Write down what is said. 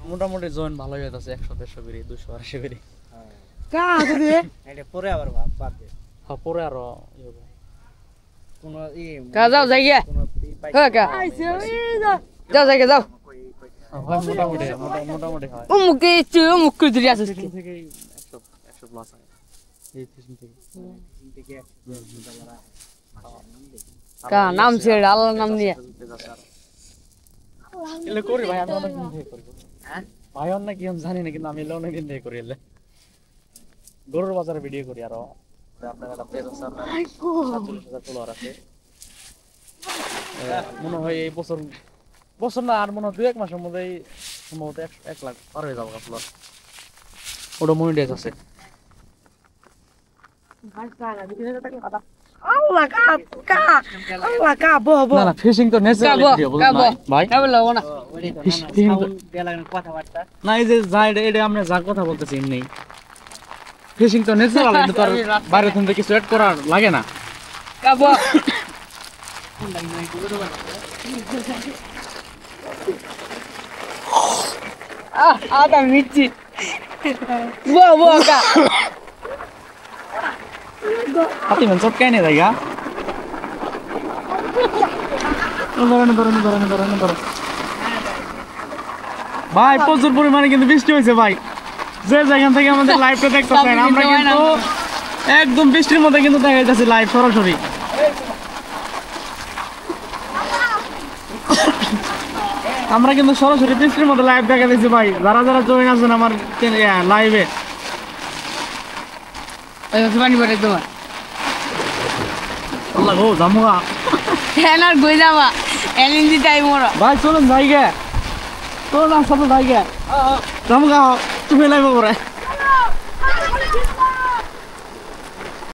মোটামুটি জয়েন ভালোই হইতাছে 100-150 করে 200-250 করে কা যদি এটা পরে আবার বাড়বে হ্যাঁ পরে আরো ই হবে কোন কা যাও যাই গিয়া কা আইছে যাও যাই যাও হয় মোটামুটি হয় মুকে ধরে আছে থেকে 100 প্লাস হয় এই ফিশিং থেকে কা নাম ছেড়ে আল্লাহর নাম নিয়ে এলে করি ভাই আমি অনেক দিন থেকে করি হ্যাঁ ভাই অনেক কি আমি জানি না কিন্তু আমি অনেক দিন থেকে করি এলে গরুর বাজারে ভিডিও করি আরো আপনার একটা পেজ আছে আপনার 47,000 ফলোয়ার আছে মনে হয় এই বছর না আর মনে হয় 2-1 মাসের মধ্যেই সম্ভবত 1 লাখ পার হয়ে যাবে ফলোয়ার ওটা মনিটাইজ আছে আল্লাহ কা বো না না ফিশিং তো ন্যাচারাল ভিডিও বলুন ভাই কা বলো না ফিশিং কথাবার্তা না এই যে যা এটা আমরা যা কথা বলতেছি এমনি ফিশিং তো ন্যাচারাল এটা তো আর বাইরে থেকে কিছু এড করার লাগে না কা বো আদা মির্চি বো বো কা হাতি মান চটকাই নে জায়গা ধরো ভাই প্রচুর পরিমাণে কিন্তু বৃষ্টি হয়েছে ভাই যে জায়গা থেকে আমাদের লাইভটা দেখতেছেন আমরা কিন্তু একদম বৃষ্টির মধ্যে কিন্তু দেখা যাচ্ছে লাইভ সরাসরি আমরা কিন্তু সরাসরি বৃষ্টির মধ্যে লাইভ দেখা দিচ্ছি ভাই যারা যারা জয়েন আছেন আমার লাইভে পানি পড়ে তোমার আল্লাহ গো জামুগা এনার গই যাবা এলএনজি টাইম ওরা ভাই চলুন ভাই গে চলুন সাথে ভাই গে জামুগা তুমি লাইভ করে